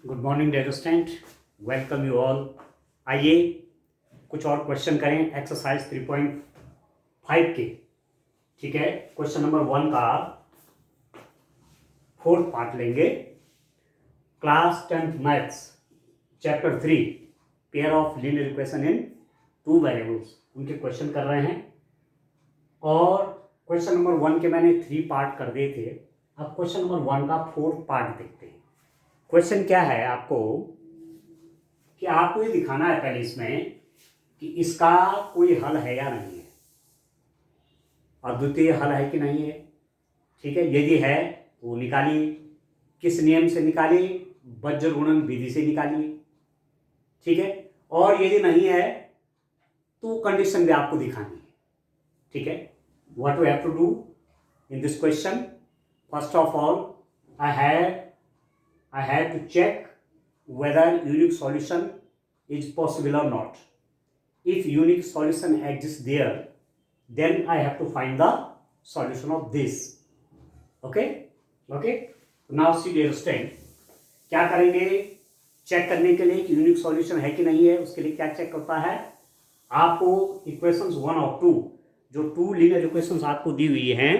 Good morning dear student, welcome you all. आइए कुछ और क्वेश्चन करें एक्सरसाइज 3.5 के। ठीक है, क्वेश्चन नंबर 1 का फोर्थ पार्ट लेंगे। Class 10th maths chapter 3 pair of linear equation in 2 variables, उनके क्वेश्चन कर रहे हैं। और क्वेश्चन नंबर 1 के मैंने 3 पार्ट कर दिए थे। अब क्वेश्चन नंबर 1 का फोर्थ पार्ट देखते हैं। क्वेश्चन क्या है आपको कि आपको ये दिखाना है पहले इसमें कि इसका कोई हल है या नहीं है, अद्वितीय हल है कि नहीं है। ठीक है, यदि है वो निकालिए। किस नियम से निकालिए? वज्र गुणन विधि से निकालिए। ठीक है, और यदि नहीं है तो कंडीशन भी आपको दिखानी है। ठीक है, what we have to do in this question, first of all I have to check whether unique solution is possible or not. If unique solution exists there, then I have to find the solution of this. Okay? Okay? Now see dear student, क्या करेंगे check करने के लिए कि unique solution है कि नहीं है। उसके लिए क्या चेक करता है, आपको इक्वेशंस 1 और 2, जो 2 लीनियर इक्वेशंस आपको दी हुई हैं,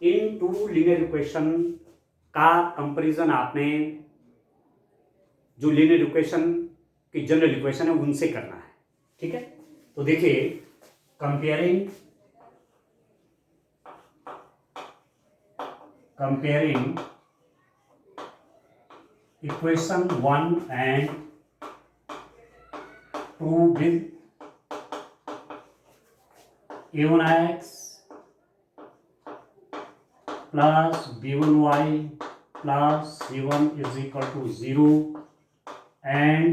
इन 2 लीनियर इक्वेशन का कंपैरिजन आपने जो लीनियर इक्वेशन की जनरल इक्वेशन है उनसे करना है। ठीक है, तो देखिए comparing equation 1 and 2 with a1x plus b1y plus c1 is equal to 0 and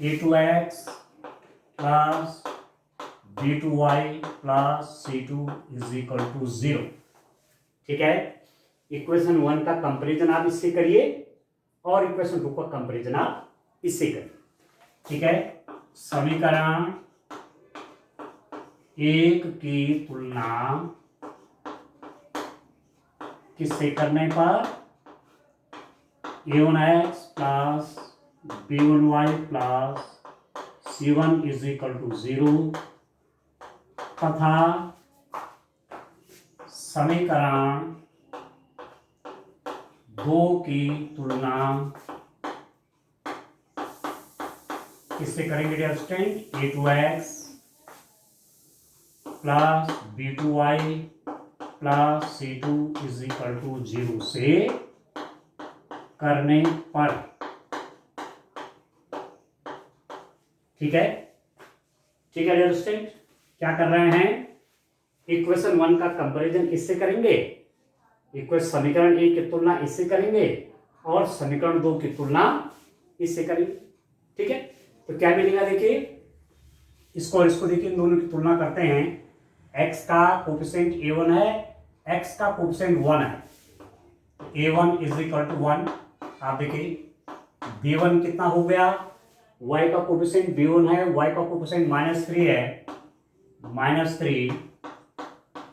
a2x plus b2y plus c2 is equal to 0। ठीक है, इक्वेशन 1 का कंपैरिजन आप इससे करिए और इक्वेशन 2 का कंपैरिजन आप इससे करिए। ठीक है, समीकरण 1 की तुलना किससे करने पर a1x plus b1y plus c1 is equal to 0 तथा समीकरण 2 की तुलना किससे करेंगे dear student, a2x plus b2y plus c2 is equal to 0 से करने पर। ठीक है, ठीक है डियर स्टूडेंट, क्या कर रहे हैं, इक्वेशन 1 का कंपैरिजन इससे करेंगे, इक्वेशन समीकरण 1 की तुलना इससे करेंगे और समीकरण 2 की तुलना इससे करेंगे। ठीक है, तो क्या मिलेगा, देखिए इसको देखिए, इन दोनों की तुलना करते हैं। x का कोफिशिएंट a1 है, x का कोफिशिएंट 1 है, a1 इज इक्वल टू 1। आप देखिए b1 कितना हो गया, y का कोफिशिएंट b1 है, y का कोफिशिएंट -3 है, -3,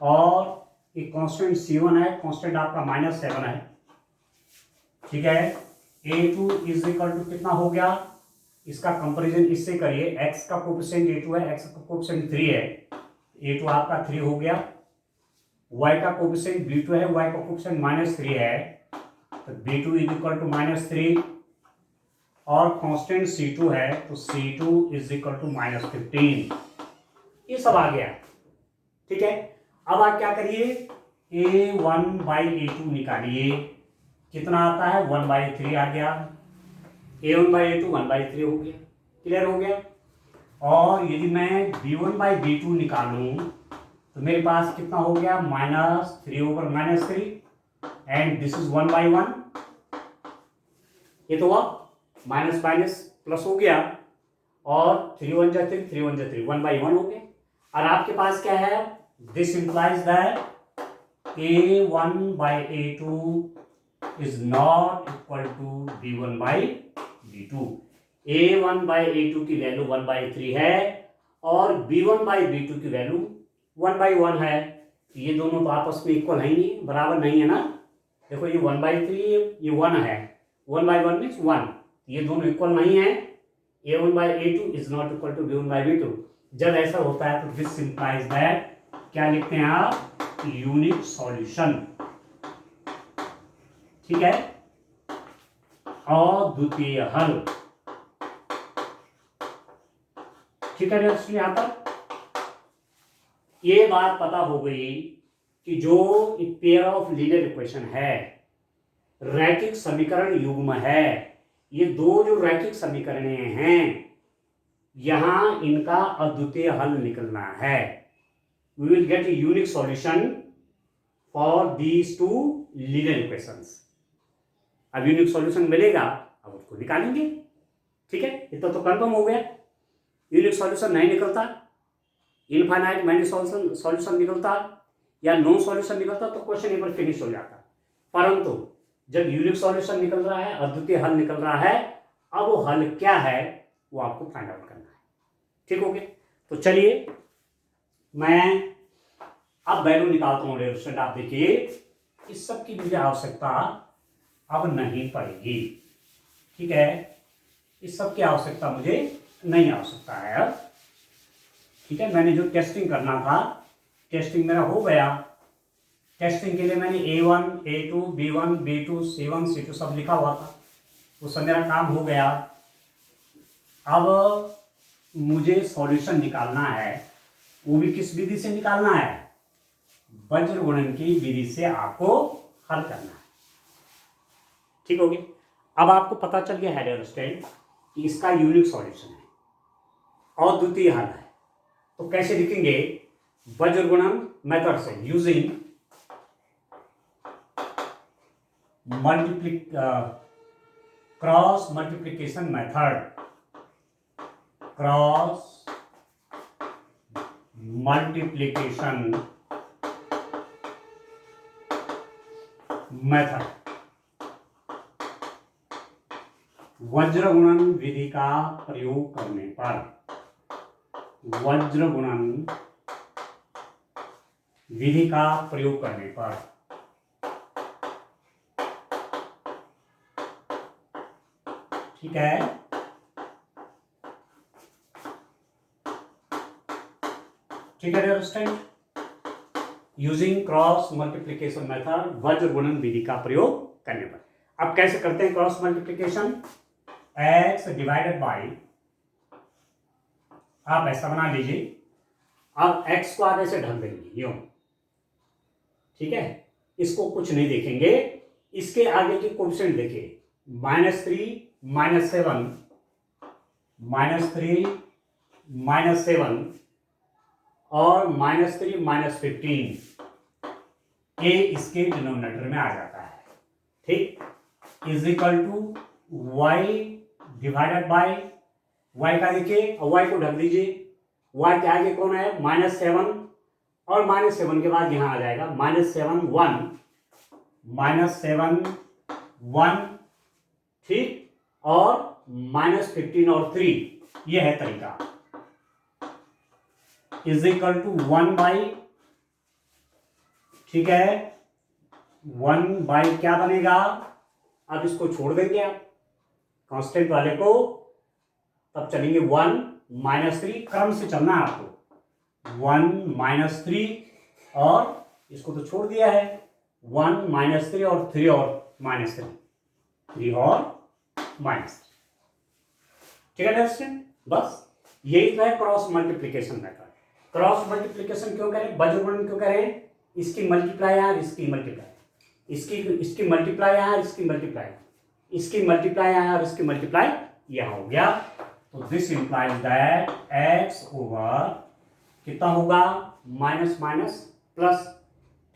और एक कांस्टेंट c1 है, कांस्टेंट आपका -7 है। ठीक है, a2 इज इक्वल टू कितना हो गया, इसका कंपैरिजन इससे करिए, x का कोफिशिएंट a2 है, x का कोफिशिएंट 3 है, a2 आपका 3 हो गया, y का कोफिशिएंट b2 है, y का कोफिशिएंट -3 है, तो b2 इज इक्वल टू -3, और कांस्टेंट c2 है तो c2 इज इक्वल टू -15। ये सब आ गया। ठीक है, अब आप क्या करिए, a1/a2 निकालिए, कितना आता है 1/3 आ गया, a1/a2 1/3 हो गया, क्लियर हो गया। और यदि मैं b1/b2 निकालूं तो मेरे पास कितना हो गया, -3/3, एंड दिस इज 1/1। ये तो हुआ माइनस माइनस प्लस हो गया, और 3 1 जा 3, 3 1 जा 3, 1/1 हो गया। और आपके पास क्या है, this implies that a1/a2 is not equal to b1/b2। a1/a2 की वैल्यू 1/3 है और b1/b2 की वैल्यू 1/1 है। ये दोनों तो आपस में इक्वल है ही नहीं, बराबर नहीं है ना। देखो ये 1/3 ये 1 है, 1/1 मीन्स 1, ये दोनों इक्वल नहीं है, a1/a2 is not equal to b1/b2। जब ऐसा होता है तो दिस इंप्लाइज दैट, क्या लिखते हैं आप, यूनिक सॉल्यूशन, ठीक है, अद्वितीय हल, ठीक है दोस्तों। यहां पर ये बात पता हो गई कि जो पेयर ऑफ लीनियर इक्वेशन है, रैखिक समीकरण युग्म है, ये दो जो रैखिक समीकरण हैं, यहां इनका अद्वितीय हल निकलना है। We will get a unique solution for these two linear equations. अब यूनिक सॉल्यूशन मिलेगा, अब उसको निकालेंगे, ठीक है, इतना तो कंफर्म हो गया। यूनिक सॉल्यूशन नहीं निकलता, इनफाइनाइट मैनी सॉल्यूशन निकलता या नो सॉल्यूशन निकलता तो क्वेश्चन यहाँ पर फिनिश हो जाता। परंतु जब यूनिक सॉल्यूशन निकल रहा है, अद्वितीय हल निकल रहा है, अब वो हल क्या है वो आपको फाइंड आउट करना है, ठीक हो गया। तो चलिए मैं अब वैल्यू निकालता हूँ डियर स्टूडेंट। आप देखिए इस सब की मुझे आवश्यकता अब नहीं पड़ेगी, ठीक है, इस सब की आवश्यकता मुझे नहीं आवश्यकता है अब, ठीक है। मैंने जो टेस्टिंग करना था, टेस्टिंग मेरा हो गया। टेस्टिंग के लिए मैंने a1, a2, b1, b2, c1, c2 सब लिखा हुआ था, वो सब मेरा काम हो गया। अब मुझे सॉल्यूशन निकालना है, वो भी किस विधि से निकालना है, वज्र गुणन की विधि से आपको हल करना है, ठीक हो गया। अब आपको पता चल गया है डियर स्टूडेंट कि इसका यूनिक सॉल्यूशन है और द्वितीय हल है। तो कैसे लिखेंगे, वज्र गुणन मेथड से, using cross multiplication method, cross multiplication method, वज्र गुणन विधि का प्रयोग करने पर, वज्र गुणन विधि का प्रयोग करने पर ठीक है, ठीक है dear student, using cross multiplication method, वज्र गुणन विधि का प्रयोग करने पर। अब कैसे करते हैं cross multiplication, x divided by, आप ऐसा बना लीजिए, अब x को आप ऐसे ढक देंगे यूं, ठीक है, इसको कुछ नहीं देखेंगे, इसके आगे की कोएफिशिएंट देखिए, -3, -7, -3, -7 और -3, -15, ये इसके डिनोमिनेटर में आ जाता है, ठीक, is equal to y divided by, y का देखिए, y को ढक दीजिए, y के आगे कौन है, -7 और -7 के बाद यहां आ जाएगा -7 1, ठीक, और -15 और 3, ये है तरीका, इज इक्वल टू 1 बाई, ठीक है, 1 बाई क्या बनेगा, अब इसको छोड़ देंगे आप कांस्टेंट वाले को, तब चलेंगे 1 -3, क्रम से चलना है आपको, 1 -3 और इसको तो छोड़ दिया है, 1 -3 और 3 और -3, 3 और -3, ठीक है दोस्तों। बस यही तो है cross multiplication method. Cross multiplication क्यों करें, वज्र गुणन क्यों करें, इसकी मल्टीप्लाई यहाँ, इसकी मल्टीप्लाई, इसकी मल्टीप्लाई यहाँ, इसकी मल्टीप्लाई, इसकी मल्टीप्लाई यहाँ और इसकी मल्टीप्लाई यहाँ हो गया। तो this implies that x over कितना होगा, माइनस माइनस प्लस,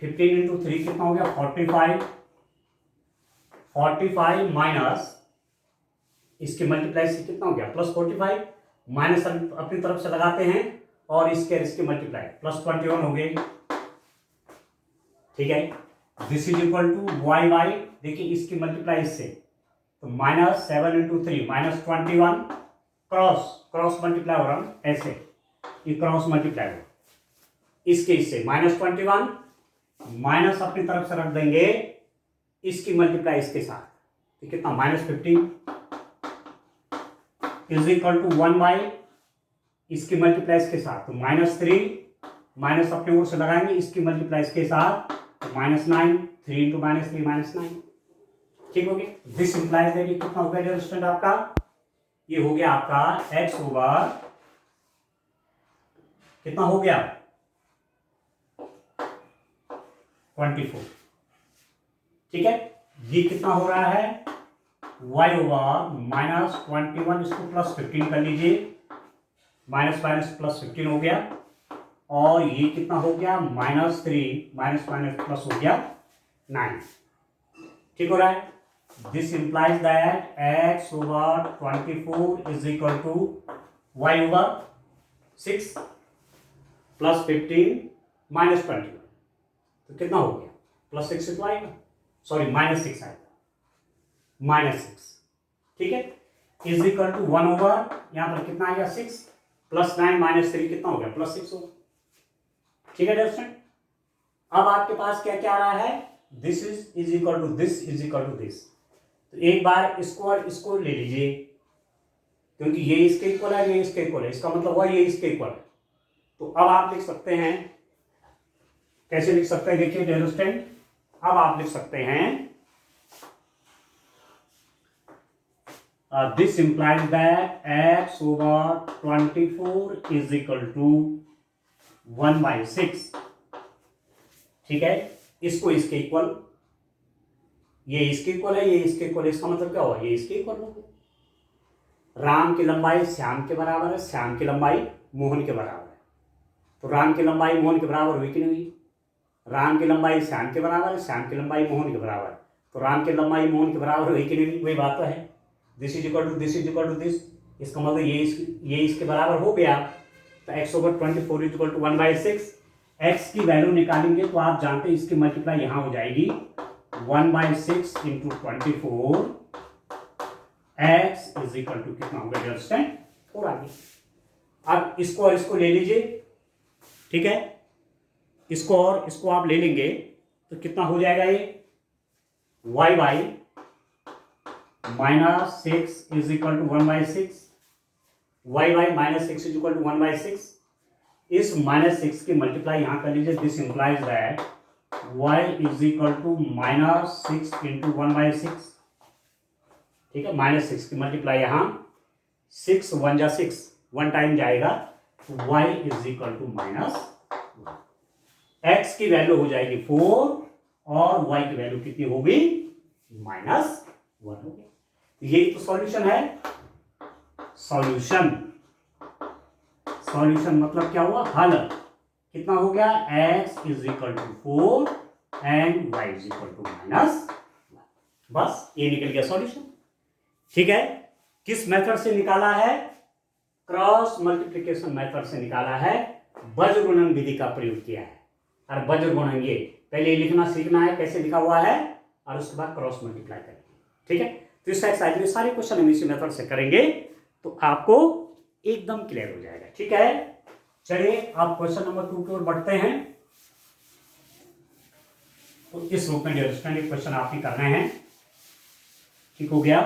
15 इंटू 3 कितना हो गया, 45 माइनस इसकी मल्टीप्लाई से कितना हो गया, +45, माइनस अपनी तरफ से लगाते हैं और इसकी मल्टीप्लाई +21 हो गई, ठीक है। This is equal to y by, देखिए इसकी मल्टीप्लाई इससे, तो -7 इंटू 3 -21, क्रॉस मल्टीप्लाई हो रहा है ऐसे, ये क्रॉस मल्टीप्लाई हो, इसके इससे -21 माइनस अपनी तरफ से रख देंगे, इसकी मल्टीप्लाई इसके साथ, तो कितना -15 इज इक्वल टू 1 बाई इसकी मल्टीप्लाइज के साथ, तो -3 माइनस अपने ओर से लगाएंगे इसकी मल्टीप्लाइज के साथ, -9, 3 इंटू -3 -9, ठीक हो गया। दिस इंप्लाइज दैट ये कितना हो गया डियर स्टूडेंट आपका, ये हो गया आपका x ओवर कितना हो गया 24, ठीक है। ये कितना हो रहा है y ओवर -21, इसको +15 कर लीजिए, माइनस माइनस +15 हो गया, और ये कितना हो गया -3 माइनस माइनस प्लस हो गया 9, ठीक हो रहा है। This implies that x over 24 is equal to y over 6 + 15 - 21, तो कितना हो गया +6 तो आएगा, सॉरी -6 आएगा, -6, ठीक है, इज इक्वल टू 1 ओवर यहां पर कितना आएगा 6 + 9 - 3 कितना हो गया +6 होगा, ठीक है दोस्तों। अब आपके पास क्या क्या आ रहा है, this is equal to this is equal to this, तो एक बार इसको और इसको ले लीजिए, क्योंकि ये इसके इक्वल है, ये इसके इक्वल है, इसका मतलब हुआ ये इसके इक्वल है। तो अब आप लिख सकते हैं, कैसे लिख सकते हैं, देखिए डियर स्टूडेंट, अब आप लिख सकते हैं this implies that x over 24 is equal to 1/6, ठीक है। इसको इसके इक्वल, ये इसके इक्वल है, ये इसके इक्वल है, इसका मतलब क्या हुआ, ये इसके इक्वल हो गया। राम की लंबाई श्याम के बराबर है, श्याम की लंबाई मोहन के बराबर है, तो राम की लंबाई मोहन के बराबर हुई कि नहीं हुई, राम की लंबाई श्याम के बराबर है, श्याम की लंबाई मोहन के बराबर है, तो राम की लंबाई मोहन के बराबर हुई कि नहीं हुई, वही बात तो है। This is equal to this is equal to this, इसका मतलब ये इसके बराबर हो गया, तो x over 24 is equal to 1/6, x की वैल्यू निकालेंगे तो आप जानते हैं इसकी मल्टीप्लाई यहां हो जाएगी 1/6 into 24, x is equal to कितना होगा डियर स्टूडेंट 4 आ गया। अब इसको और इसको ले लीजिए, ठीक है, इसको और इसको आप ले लेंगे तो कितना हो जाएगा, ये y by -6 is equal to 1/6, y by -6 is equal to 1/6, इस -6 की मल्टीप्लाई यहां कर लीजिए, this implies that y is equal to -6 into 1/6, ठीक है, -6 की मल्टीप्लाई यहां 6 1 जा 6, 1 टाइम जाएगा, तो y is equal to -1, x की वैल्यू हो जाएगी 4 और y की वैल्यू कितनी होगी -1 होगी। यही तो सॉल्यूशन है, सॉल्यूशन, सॉल्यूशन मतलब क्या हुआ, हल, कितना हो गया x is equal to 4 and y is equal to -1, बस ये निकल गया सॉल्यूशन, ठीक है। किस मेथड से निकाला है, क्रॉस मल्टीप्लिकेशन मेथड से निकाला है, वज्र गुणन विधि का प्रयोग किया है, और वज्र गुणन ये पहले लिखना सीखना है कैसे लिखा हुआ है, और उसके बाद क्रॉस मल्टीप्लाई करेंगे, ठीक है। तो इस एक्सरसाइज में सारे क्वेश्चन हम इसी मेथड से करेंगे, तो आपको एकदम क्लियर हो जाएगा, ठीक है। चलिए आप क्वेश्चन नंबर 2 की ओर बढ़ते हैं। तो इस रूप में डियर स्टूडेंट क्वेश्चन आप ही कर रहे हैं, ठीक हो गया।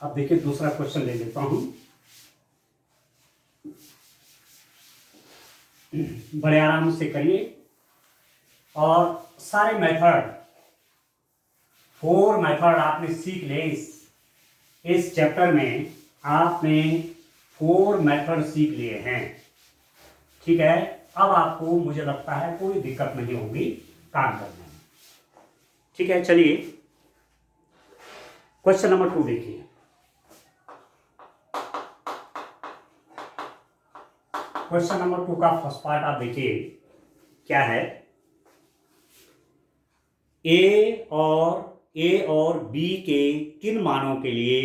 अब देखिए दूसरा क्वेश्चन ले लेता हूं, बड़े आराम से करिए, और सारे मेथड 4 मेथड आपने सीख ले, इस चैप्टर में आपने 4 मेथड सीख लिए हैं, ठीक है। अब आपको मुझे लगता है कोई दिक्कत नहीं होगी काम करने में, ठीक है। चलिए क्वेश्चन नंबर 2 देखिए, क्वेश्चन नंबर 2 का फर्स्ट पार्ट आप देखिए क्या है, ए और बी के किन मानों के लिए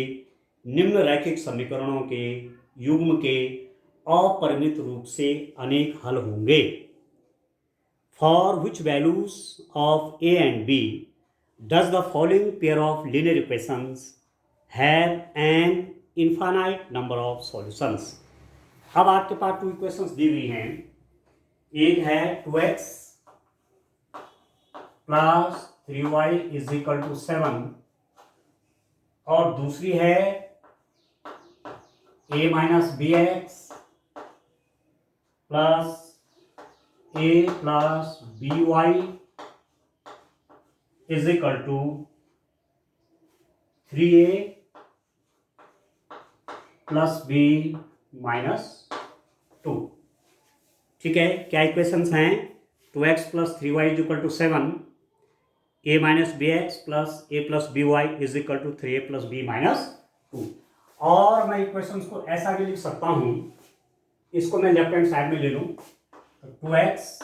निम्नलिखित समीकरणों के युग्म के अपरिमित रूप से अनेक हल होंगे, for which values of A and B does the following pair of linear equations have an infinite number of solutions. अब आपके पास 2 इक्वेशंस दी हुई हैं, एक है 2x + 3y = 7 और दूसरी है a minus B X plus a plus B Y is equal to 3a plus B minus 2। ठीक है, क्या इक्वेशंस हैं? 2x plus 3y is equal to 7, a minus B X plus A plus B Y is equal to 3a plus B minus 2। और मैं equations को ऐसा भी लिख सकता हूं, इसको मैं लेफ्ट हैंड साइड में ले लूं, तो 2x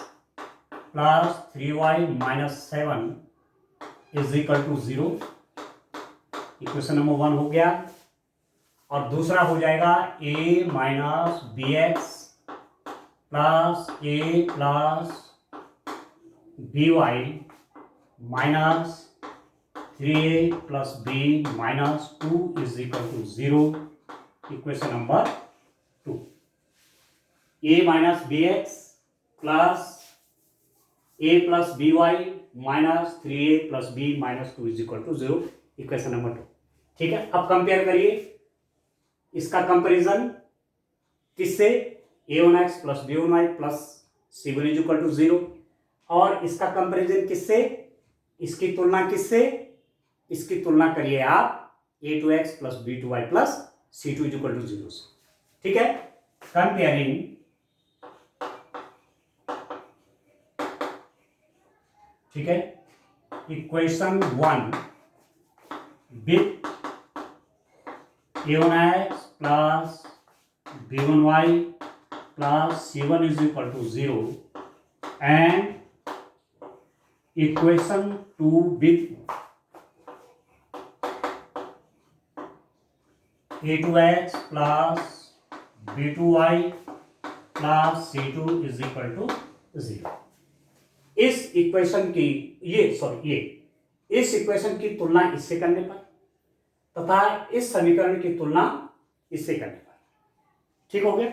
plus 3y minus 7 is equal to 0। Equation number 1 हो गया। और दूसरा हो जाएगा a minus B X plus A plus B Y minus 3a plus B minus 2 is equal to 0। Equation number 2, a minus B X plus A plus B Y minus 3a plus B minus 2 is equal to 0। Equation number 2। ठीक है, अब compare करिए इसका comparison किससे? a1x plus b1y plus c1 is equal to 0। और इसका comparison किससे? इसकी तुलना किससे? इसकी तुलना करिए आप a2x plus b2y plus c2 is equal to 0 से। ठीक है, कंपेयरिंग ठीक है equation 1 with a1x plus b1y plus c1 is equal to 0 and equation 2 with a2x plus b2y plus c2 is equal to 0। इस इक्वेशन की इस equation की तुलना इससे करने पर तथा इस समीकरण की तुलना इससे करने पर ठीक हो गया।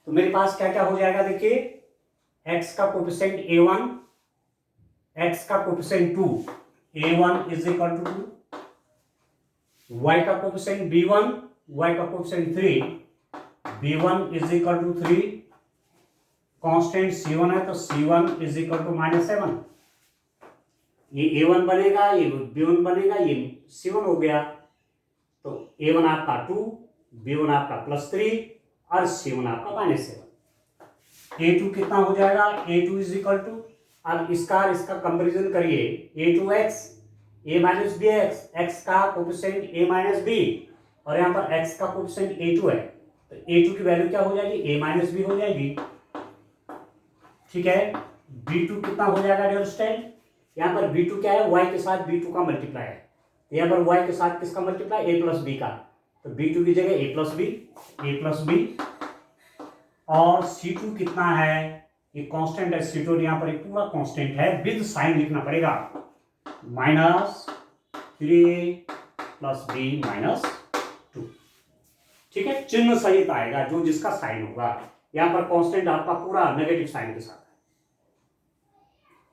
तो मेरे पास क्या क्या हो जाएगा? देखिए, x का कोएफिशिएंट a1, x का coefficient 2, a1 is equal to 2, y का कोएफिशिएंट b1, y का coefficient 3, b1 is equal to 3, constant c1 है तो c1 इज इक्वल टू -7। ये a1 बनेगा, ये b1 बनेगा, ये c1 हो गया। तो a1 आपका 2, b1 आपका +3 और c1 आपका -7। a2 कितना हो जाएगा? a2 इज इक्वल टू, अब इसका कंपैरिजन करिए, a2x a minus B X, x का कोएफिशिएंट a माइनस बी और यहाँ पर x का कोएफिशिएंट a2 है, तो a2 की वैल्यू क्या हो जाएगी? a माइनस बी हो जाएगी। ठीक है, b2 कितना हो जाएगा डियर स्टूडेंट? यहाँ पर b2 क्या है? y के साथ b2 का मल्टीप्लाई है, यहाँ पर y के साथ किसका मल्टीप्लाई? a प्लस बी का, तो b2 की जगह a प्लस बी और c2 कितना है? ये कांस्टेंट है c2, यहाँ पर एक पूरा कांस्टेंट है, विद साइन लिखना पड़ेगा, -3a प्लस बी माइनस 2। ठीक है, चिन्ह सहित आएगा जो जिसका साइन होगा। यहाँ पर कांस्टेंट आपका पूरा नेगेटिव साइन के साथ है।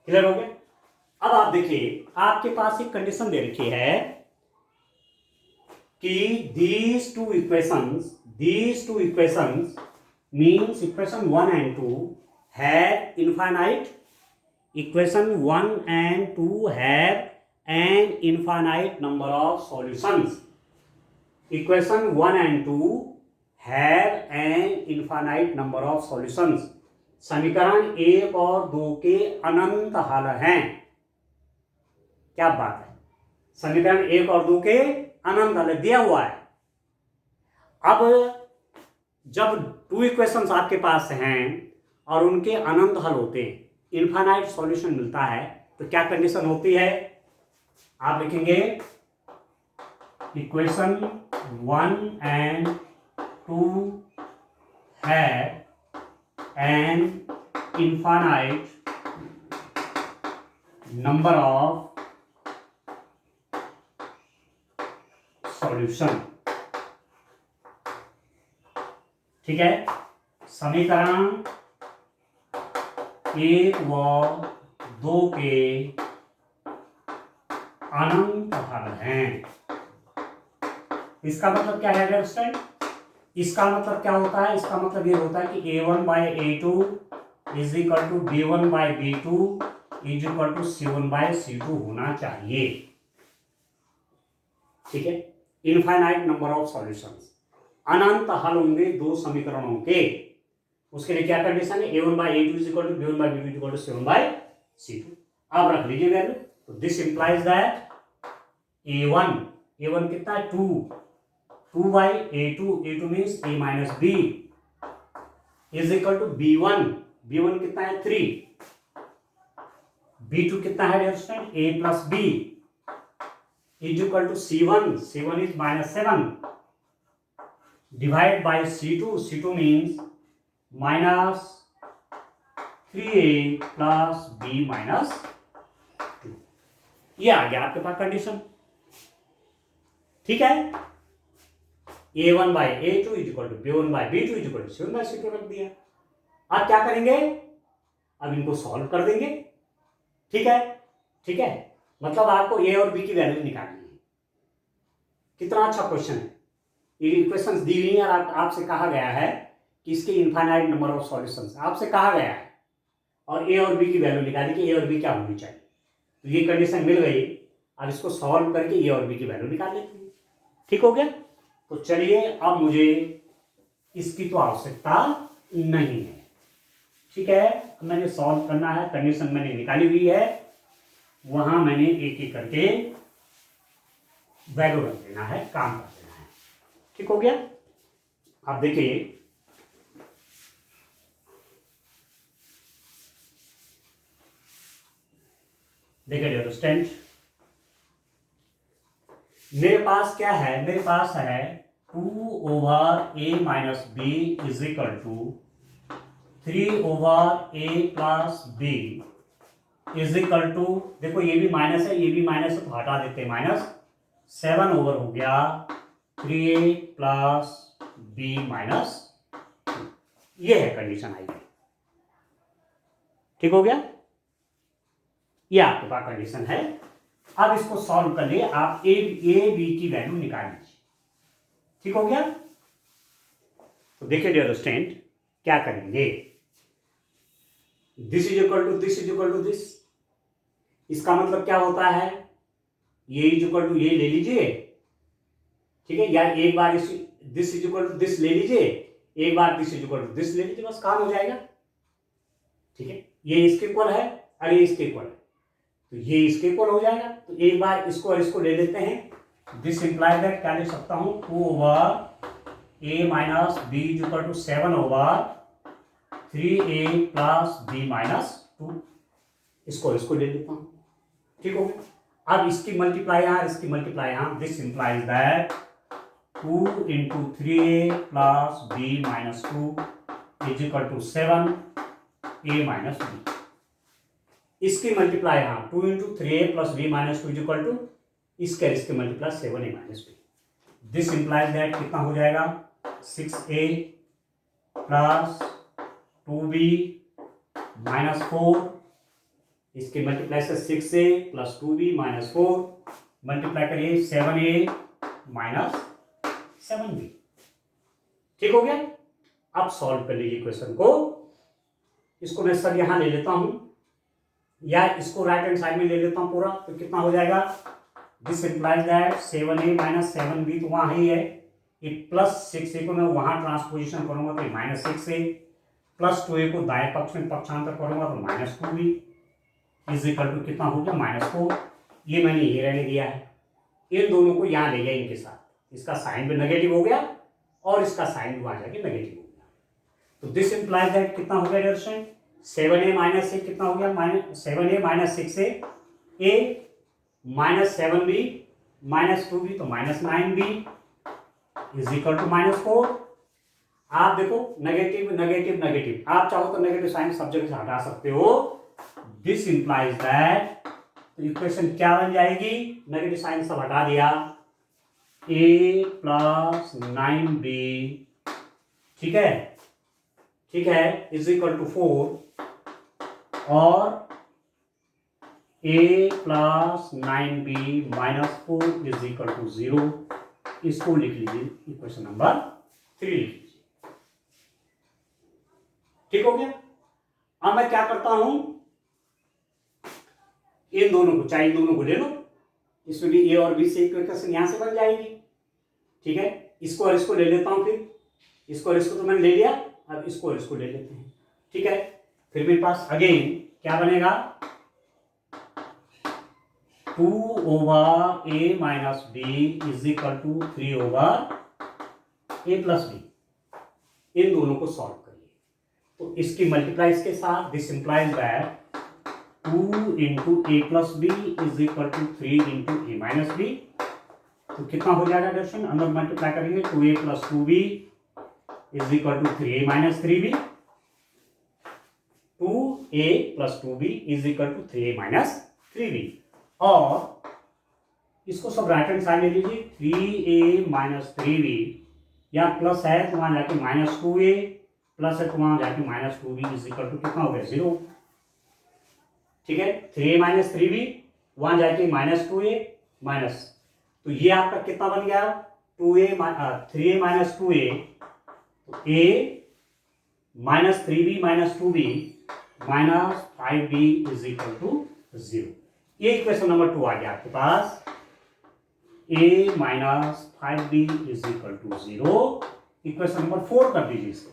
क्लियर हो गया? अब आप देखिए, आपके पास एक कंडीशन दे रखी है कि these two equations means equation 1 and 2 have infinite, equation 1 and 2 have an infinite number of solutions, equation 1 and 2 have an infinite number of solutions। समीकरण 1 और 2 के अनंत हल हैं। क्या बात है, समीकरण 1 और 2 के अनंत हल दिया हुआ है। अब जब 2 इक्वेशंस आपके पास हैं और उनके अनंत हल होते हैं, इनफाइनाइट सॉल्यूशन मिलता है, तो क्या कंडीशन होती है? आप लिखेंगे इक्वेशन 1 एंड 2 है N infinite number of solution. ठीक है, समीकरण 1 व 2 के अनंत हल हैं। इसका मतलब क्या है अंडरस्टैंड? इसका मतलब क्या होता है? इसका मतलब ये होता है कि A1/A2 is equal to B1/B2 is equal to C1/C2 होना चाहिए। ठीक है, इनफाइनाइट नंबर ऑफ सॉल्यूशंस, अनंत हल होंगे दो समीकरणों के, उसके लिए क्या कंडीशन है? A1/A2 is equal to B1/B2 is equal to C1/C2। अब रख लीजिए वैल्यू, तो दिस इंप्लाइज दैट A1 कितना है? 2 by A2 means A minus B is equal to B1 कितना है? 3, B2 कितना है dear student? A plus B is equal to C1 is -7 divide by C2 means -3A plus B -2। ये आ गया आपके पास condition. ठीक है, A1/A2 is equal to B1/B2 is equal to C1/C2 रख दिया। अब क्या करेंगे? अब इनको सॉल्व कर देंगे। ठीक है, मतलब आपको A और B की वैल्यू निकालनी है। कितना अच्छा क्वेश्चन है। ये इक्वेशंस दी हुई है और आपसे कहा गया है कि इसके इनफाइनाइट नंबर ऑफ सॉल्यूशंस आपसे कहा गया है, और A और B की वैल्यू निकाली कि A और B क्या होनी चाहिए। तो ये कंडीशन मिल गई। अब इसको सॉल्व करके A और B की वैल्यू निकाल लेते हैं। ठीक हो गया? तो चलिए, अब मुझे इसकी तो आवश्यकता नहीं है। ठीक है, अब मैंने सॉल्व करना है, कंडीशन मैंने निकाली हुई है, वहां मैंने एक एक करके वैल्यू रख देना है, काम कर देना है। ठीक हो गया? अब देखिए, डियर स्टूडेंट, मेरे पास क्या है? मेरे पास है 2/A minus B is equal to 3/A plus B is equal to, देखो ये भी माइनस है, ये भी माइनस है, तो हटा देते हैं, -7 ओवर हो गया 3A प्लस B माइनस। ये है कंडीशन आई। ठीक हो गया? ये आपके पास कंडीशन है। अब इसको सॉल्व कर लिए आप, ए बी की वैल्यू निकाल लीजिए। ठीक हो गया? तो देखिए डियर स्टूडेंट, क्या करेंगे? This is equal to this is equal to this, इसका मतलब क्या होता है? ये इज इक्वल टू ये ले लीजिए। ठीक है, या एक बार this is equal to this ले लीजिए, एक बार this is equal to this ले लीजिए, बस काम हो जाएगा। ठीक है, ये इसके इक्वल है और ये इसके इक्वल है, तो ये इसके इक्वल हो जाएगा। तो एक बार इसको और इसको ले लेते हैं। दिस इंप्लाइज दैट क्या लिख सकता हूं? 2/A minus B is equal to 7/3A plus B -2। इसको ले लेता हूं। ठीक हो गया? अब इसकी मल्टीप्लाई यहां, इसकी मल्टीप्लाई यहां। This implies that 2 × 3A plus B -2 is equal to 7A minus B। इसकी मल्टीप्लाई यहां 2 × 3A plus B -2 is equal to इसके multiply 7A minus B। This implies that कितना हो जाएगा? 6A प्लस 2B -4, इसके मल्टीप्लाई से 6A plus 2B -4 multiply करिए 7A minus 7B। ठीक हो गया? अब सॉल्व कर लीजिए क्वेश्चन को। इसको मैं सब यहां ले लेता हूं, या इसको राइट हैंड साइड में ले लेता हूं पूरा, तो कितना हो जाएगा? This implies that 7A minus 7B तो वहां ही है, ये प्लस 6A को मैं वहां ट्रांसपोजिशन करूंगा तो -6A प्लस 2A को दाएं पक्ष में पक्षांतर करूंगा तो -2B इज इक्वल टू कितना हो गया? -4। ये मैंने ये रहने दिया है, इन दोनों को यहां ले गया इनके साथ, इसका साइन भी नेगेटिव हो गया और इसका साइन भी वहां जाके नेगेटिव हो गया। तो दिस इंप्लाइज दैट कितना हो गया डियर? 7A माइनस 6 कितना हो गया? 7A minus 6A minus 7B minus 2B तो -9B इज इक्वल टू -4। आप देखो नेगेटिव नेगेटिव नेगेटिव, आप चाहो तो नेगेटिव साइन सब जगह से हटा सकते हो। दिस इंप्लाइज दैट, तो इक्वेशन क्या बन जाएगी? नेगेटिव साइन सब हटा दिया, A प्लस 9B, ठीक है, इज इक्वल टू 4, और A plus 9B minus 4 is equal to 0। इसको लिख लीजिए इक्वेशन नंबर 3 लिख लीजिए। ठीक हो गया। अब मैं क्या करता हूं, इन दोनों को, चाहे इन दोनों को ले लो, इसमें भी ए और बी से इक्वेशन यहां से बन जाएगी। ठीक है, इसको और इसको ले लेता हूं, फिर इसको और इसको तो मैंने ले लिया, अब इसको और इसको ले लेते हैं। ठीक है, फिर मेरे पास अगेन क्या बनेगा, 2 over a minus B is equal to 3 over a plus b. इन दोनों को सॉल्व करिए तो इसकी मल्टीप्लाई इसके साथ, this implies that 2 into a plus B is equal to 3 into a minus b. तो कितना हो जाएगा क्वेश्चन, अंदर मल्टीप्लाई करेंगे 2a plus 2b is equal to 3a minus 3b। 2a plus 2b is equal to 3a minus 3b। और इसको सब right hand side ले लीजिए, 3a माइनस 3b, या प्लस है तो वहां जाके माइनस 2a, प्लस है तो वहां जाके minus 2b is equal to कितना हो गया, 0। ठीक है, 3a माइनस 3b, वहां जाके माइनस 2a माइनस, तो ये आपका कितना बन गया, 3a माइनस 2a, तो a minus 3b minus 2b minus 5b is equal to 0। ये इक्वेशन नंबर 2 आ गया आपके पास, a minus 5b is equal to 0। Equation number 4 कर दीजिए इसको।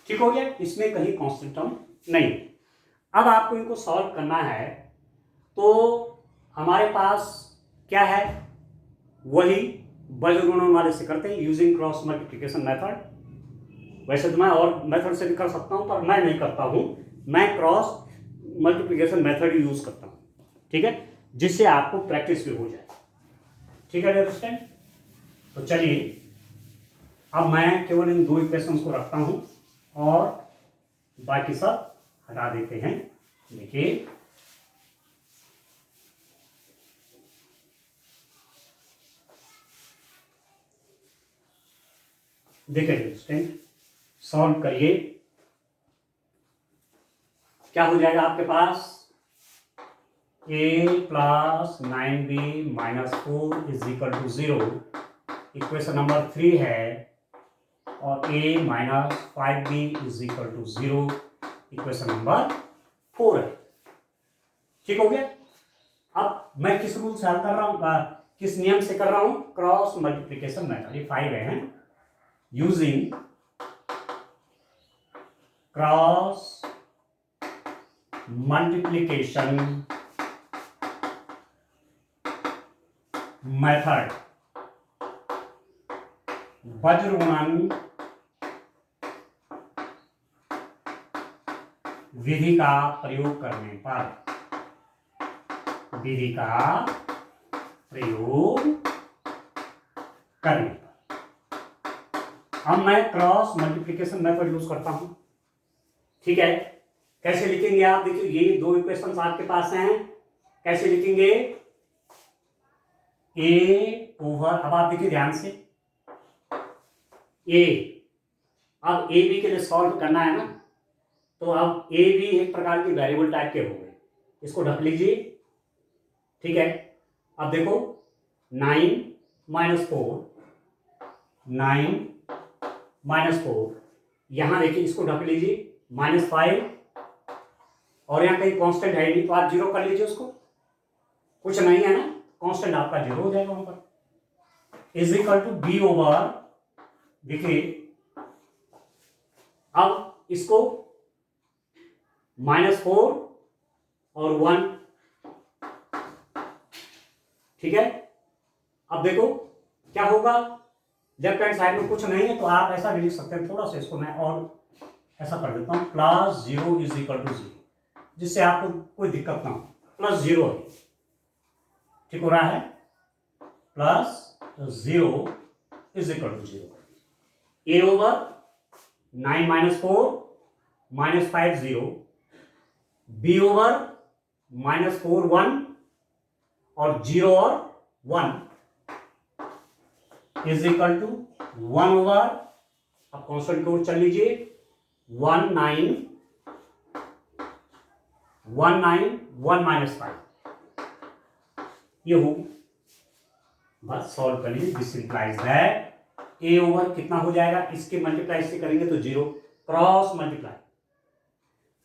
ठीक हो गया, इसमें कहीं कांस्टेंट टर्म नहीं। अब आपको इनको सॉल्व करना है तो हमारे पास क्या है, वही बज गुणन वाले से करते हैं, यूजिंग क्रॉस मल्टीप्लिकेशन मेथड। वैसे तो मैं और मेथड से भी कर सकता हूं, पर मैं नहीं करता हूं, मैं क्रॉस मल्टीप्लिकेशन मेथड यूज करता हूं। ठीक है, जिससे आपको प्रैक्टिस भी हो जाए। ठीक है अंडरस्टैंड। तो चलिए अब मैं केवल इन 2 इक्वेशंस को रखता हूं और बाकी सब हटा देते हैं। देखिए देखिए सॉल्व करिए, क्या हो जाएगा आपके पास, a plus 9b minus 4 is equal to 0। Equation number 3 है, और a minus 5b is equal to 0 equation number 4 है। ठीक हो गया। अब मैं किस रूल से हल कर रहा हूं, किस नियम से कर रहा हूं, क्रॉस मल्टीप्लिकेशन मेथड। ये 5 है, यूजिंग क्रॉस मल्टीप्लिकेशन मेथड, वज्रगुणन विधि का प्रयोग करने पर, विधि का प्रयोग करने पर अब मैं क्रॉस मल्टीप्लिकेशन मेथड यूज करता हूं। ठीक है, कैसे लिखेंगे आप, देखिए ये 2 इक्वेशंस आपके पास हैं, कैसे लिखेंगे, ए ओवर, अब आप देखिए ध्यान से, ए, अब ए बी के लिए सॉल्व करना है ना, तो अब ए बी एक प्रकार की वेरिएबल टाइप के हो गए, इसको ढक लीजिए। ठीक है, अब देखो 9 माइनस 4, 9 माइनस 4, यहां देखिए इसको ढक लीजिए, -5, और यहां कहीं कांस्टेंट है नहीं तो आप 0 कर लीजिए, उसको कुछ नहीं है ना, कांस्टेंट आपका 0 हो जाएगा वहां पर, is equal to B over, देखिए अब इसको -4 और 1। ठीक है, अब देखो क्या होगा, लेफ्ट हैंड साइड में कुछ नहीं है तो आप ऐसा भी लिख सकते हैं, थोड़ा सा इसको मैं और ऐसा कर देता हूं, +0 इज इक्वल टू 0, जिससे आपको कोई दिक्कत ना हो, +0 है। ठीक हो रहा है, +0 is equal to 0, A over 9 minus 4 -5 0, B over -4 1, और 0 और 1 इज इक्वल टू 1 ओवर, अब कॉन्स्टेंट की ओर चल लीजिए, 1 9 1 9 1 -5, ये होगी। बस सॉल्व कर लीजिए। This implies that A over कितना हो जाएगा, इसके मल्टीप्लाई से करेंगे तो 0, क्रॉस मल्टीप्लाई,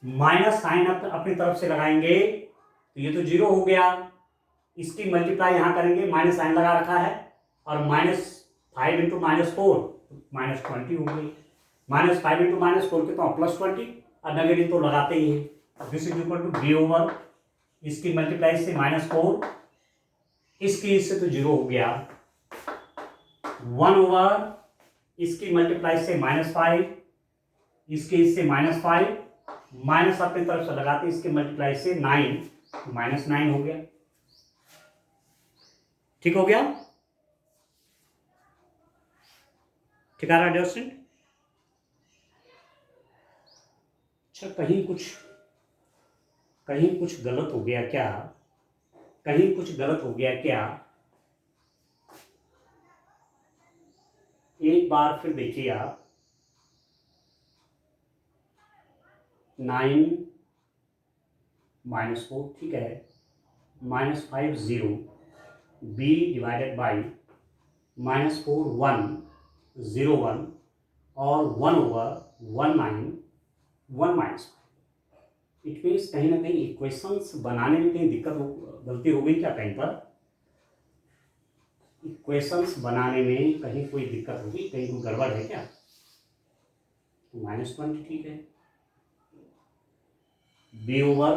माइनस साइन अपनी तरफ से लगाएंगे तो ये तो 0 हो गया, इसकी मल्टीप्लाई यहां करेंगे, माइनस साइन लगा रखा है, और -5 इंटू -4 -20 हो गई, -5 इंटू -4 कितना +20, और नेगेटिव तो लगाते ही है। This is equal to B over, इसकी मल्टीप्लाई से -4, इसकी इससे तो 0 हो गया, 1 ओवर इसकी मल्टीप्लाई से -5, इसके इससे -5, माइनस अपनी तरफ से लगाते इसके मल्टीप्लाई से 9, -9 हो गया। ठीक हो गया, ठीक आ रहा है स्टूडेंट? अच्छा, कहीं कुछ गलत हो गया क्या, कहीं कुछ गलत हो गया क्या? एक बार फिर देखिए आप, 9 -4 ठीक है, -5 0, b डिवाइडेड बाई -4 1 0 1, और 1 ओवर 1 9 1 -5। इट मीन्स कहीं ना कहीं इक्वेशंस बनाने में कहीं गलती हो गई क्या कहीं पर? इक्वेशंस बनाने में कहीं कोई दिक्कत होगी, कहीं कोई गड़बड़ है क्या? -20 ठीक है, b ओवर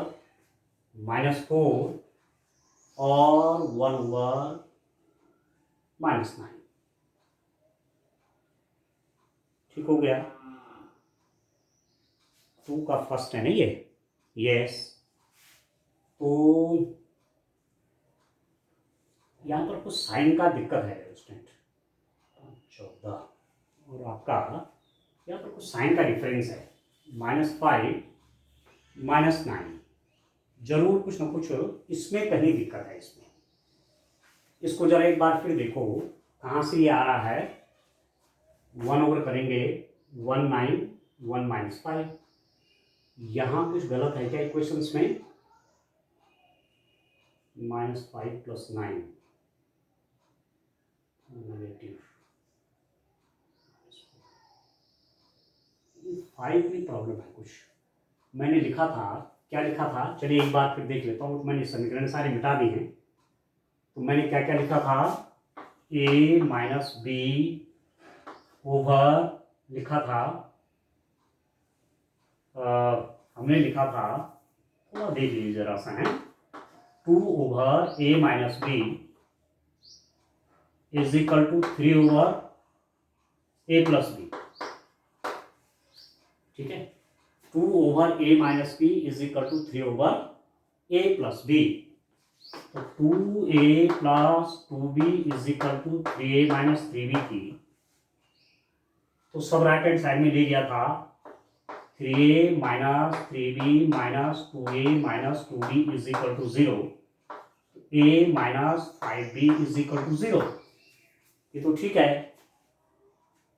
-4 और 1 ओवर -9, ठीक हो गया। 2 का फर्स्ट है ना ये, यस। तो यहाँ पर कुछ साइन का दिक्कत है स्टूडेंट, 14, और आपका यहाँ पर कुछ साइन का डिफरेंस है, -5 -9, जरूर कुछ ना कुछ इसमें कहीं दिक्कत है। इसको जरा एक बार फिर देखो, कहाँ से ये आ रहा है, 1 ओवर करेंगे 1 9 1 -5, यहाँ कुछ गलत है क्या इक्वेशंस में? -5 + 9 नेगेटिव 5 में प्रॉब्लम है कुछ। मैंने लिखा था, क्या लिखा था, चलिए एक बार फिर देख लेता हूँ। मैंने समीकरण सारे मिटा दिए हैं, तो मैंने क्या क्या लिखा था, a - b ओवर लिखा था, हमने लिखा था, थोड़ा देख लीजिए जरा सा है, 2 over a - b is equal to 3 over a + b, ठीक है। 2 over a - b is equal to 3 over a + b, तो 2a + 2b is equal to 3a - 3b थी, तो सब राइट हैंड साइड में ले लिया था, 3a - 3b - 2a - 2b is equal to 0, a - 5b is equal to 0, ये तो ठीक है।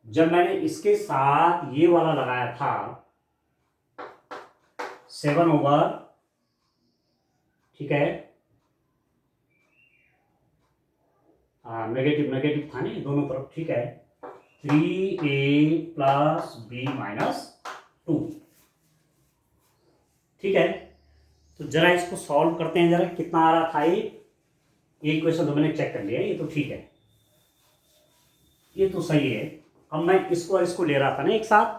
जब मैंने इसके साथ ये वाला लगाया था 7 ओवर, ठीक है, नेगेटिव था नहीं दोनों तरफ, ठीक है, 3a + b - 2, ठीक है। तो जरा इसको सॉल्व करते हैं, जरा कितना आ रहा था ये इक्वेशन, तो मैंने चेक कर लिया, ये तो ठीक है, ये तो सही है। अब मैं इसको और इसको ले रहा था ना एक साथ,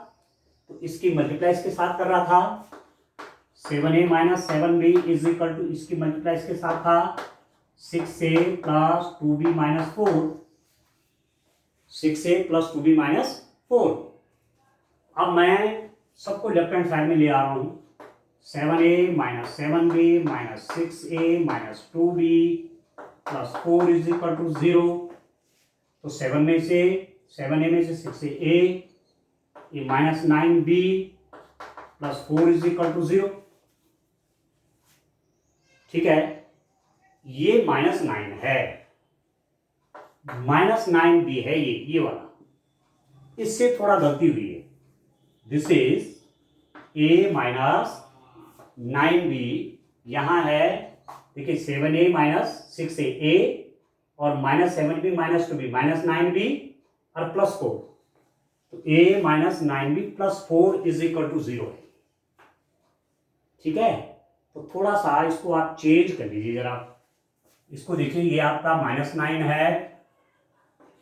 तो इसकी मल्टीप्लाई इसके साथ कर रहा था, 7a - 7b is equal to, इसकी मल्टीप्लाई इसके साथ था 6a + 2b - 4, 6a + 2b - 4। अब मैं सबको लेफ्ट हैंड साइड में ले आ रहा हूं, 7a - 7b - 6a - 2b + 4 is equal to 0, तो 7a में से 6a, ये -9b + 4 इज इक्वल टू 0, ठीक है। ये -9 है, -9b है ये वाला, इससे थोड़ा गलती हुई है, दिस इज a - 9b, यहां है देखिए 7a - 6a और -7b -2b -9b और +4, तो a -9b + 4 is equal to 0 है। ठीक है, तो थोड़ा सा इसको आप चेंज कर लीजिए जरा। इसको देखिए, ये आपका -9 है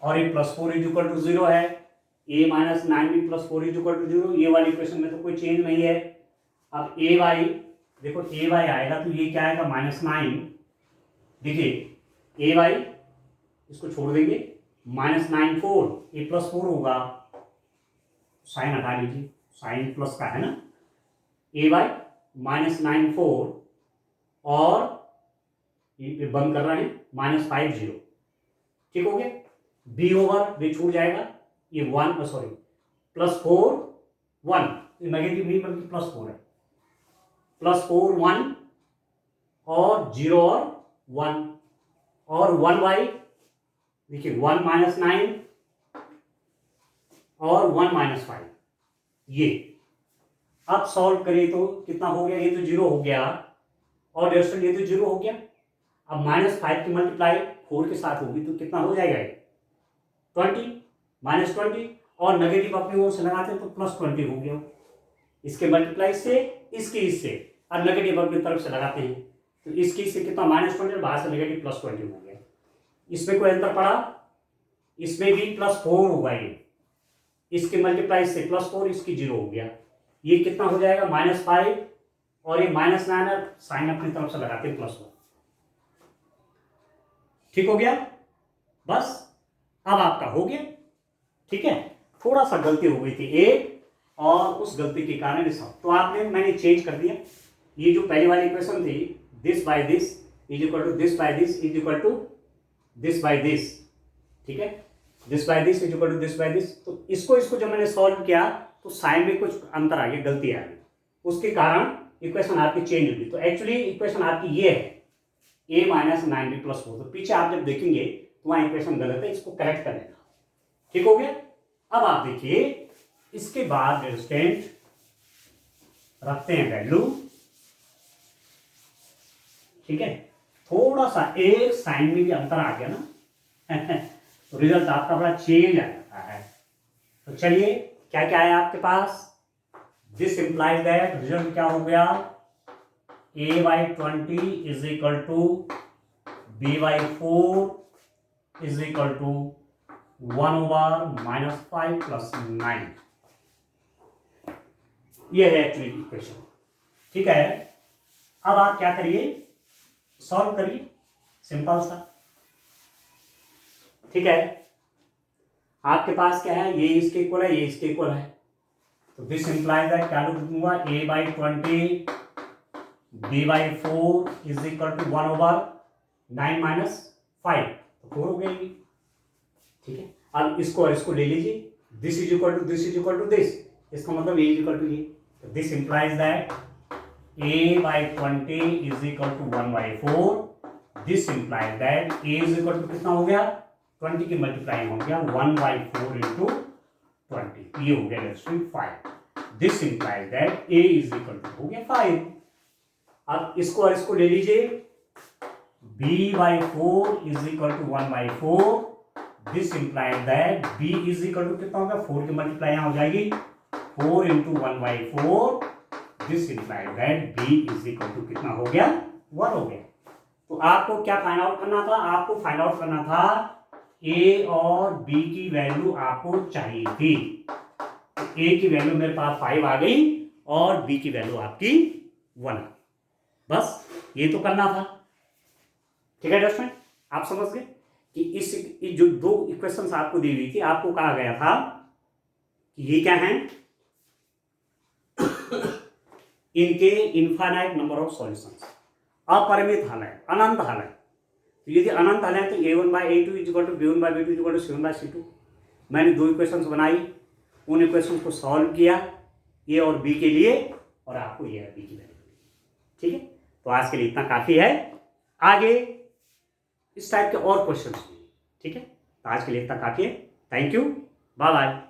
और ये +4 इज इक्वल टू 0 है। a -9b + 4 is equal to 0, ये वाली इक्वेशन में तो कोई चेंज नहीं है। अब ए वाई देखो, ए वाई आएगा तो ये क्या आएगा -9। देखिए ए वाई इसको छोड़ देंगे, -9 4, a +4 होगा, साइन हटा लीजिए, साइन प्लस का है ना। ए वाई -9 4 और ये बंद कर रहे हैं -5 0। ठीक हो गया, b ओवर b छूट जाएगा, ये 1 सॉरी +4 1, नेगेटिव नहीं बल्कि +4 है, +4 1 और 0 और 1 और 1 बाई देखिए 1 -9 और 1 -5, ये अब सॉल्व करें तो कितना हो गया, ये तो 0 हो गया और डेस्टन ये तो 0 हो गया। अब -5 की मल्टीप्लाई 4 के साथ होगी तो कितना हो जाएगा, 20 -20 और नेगेटिव अपनी ओर से लगाते हैं तो +20 हो गया। इसके मल्टीप्लाई से इसकी इससे और नेगेटिव अपनी तरफ से लगाते हैं तो इसकी इससे कितना -20 और बाहर से नेगेटिव +20 हो गया। इसमें कोई अंतर पड़ा, इसमें भी +4 होगा, ये इसके मल्टीप्लाई से +4 इसकी 0 हो गया। ये कितना हो जाएगा -5 और ये -9 और साइन अपनी तरफ से लगाते हैं +1। ठीक हो गया, बस अब आपका हो गया। ठीक है, थोड़ा सा गलती हो गई थी एक, और उस गलती के कारण सब तो मैंने चेंज कर दिया। ये जो पहली वाली इक्वेशन थी, this by this is equal to this by this is equal to this by this, ठीक है, this by this is equal to this by this. तो इसको जब मैंने सॉल्व किया तो साइन में कुछ अंतर आ गया, गलती आ गई, उसके कारण इक्वेशन आपकी चेंज हुई। तो एक्चुअली इक्वेशन आपकी ये है a -9b + 4। तो पीछे आप जब देखेंगे तो वहां इक्वेशन गलत है, इसको करेक्ट कर लेना। ठीक हो गया, अब आप देखिए इसके बाद रेजिस्टेंट रखते हैं वैल्यू। ठीक है, थोड़ा सा एक साइन में भी अंतर आ गया ना तो रिजल्ट आपका बड़ा चेंज आ जाता है। तो चलिए क्या क्या है आपके पास, दिस इंप्लाइज दैट रिजल्ट क्या हो गया, a/20 is equal to b/4 is equal to 1/-5 + 9। ये है एक्चुअली इक्वेशन। ठीक है, अब आप क्या करिए, सॉल्व करिए, सिंपल सा। ठीक है, आपके पास क्या है, ये इसके इक्वल है, ये इसके इक्वल है, तो दिस इंप्लाइज दैट क्या लिखूंगा, a/20 b/4 is equal to 1/9 - 5, तो 4 हो गई। ठीक है, अब इसको और इसको ले लीजिए, this is equal to this is equal to this, इसका मतलब ए इज इक्वल टू ये। तो this implies that a/20 is equal to 1/4। This implies that a is equal to कितना हो गया, 20 की मल्टीप्लाई हो गया 1/4 इंटू 20, ये हो गया resistance 5। This implies that a is equal to हो गया 5। अब इसको और इसको ले लीजिए, b/4 is equal to 1/4। This implies that b is equal to कितना होगा, 4 की मल्टीप्लाई यहां हो जाएगी 4 into 1/4। This implies that b is equal to कितना हो गया, 1 हो गया। तो आपको क्या फाइंड आउट करना था, आपको फाइंड आउट करना था a और b की वैल्यू आपको चाहिए थी। a की वैल्यू मेरे पास 5 आ गई और b की वैल्यू आपकी 1। बस ये तो करना था। ठीक है दोस्तों, आप समझ गए कि इस जो दो इक्वेशंस आपको दी हुई थी, आपको कहा गया था कि ये क्या है, इनके इनफाइनाइट नंबर ऑफ सॉल्यूशंस, अपरिमित हल है, अनंत हल है। तो यदि अनंत हल है तो a1/a2 is equal to b1/b2 is equal to c1/c2। मैंने दो इक्वेशंस बनाई, उन इक्वेशंस को सॉल्व किया ए और बी के लिए, और आपको ये बी की वैल्यू। ठीक है, तो आज के लिए इतना काफी है, आगे इस टाइप के और क्वेश्चन। ठीक है, तो आज के लिए इतना काफी है। Thank you, bye bye.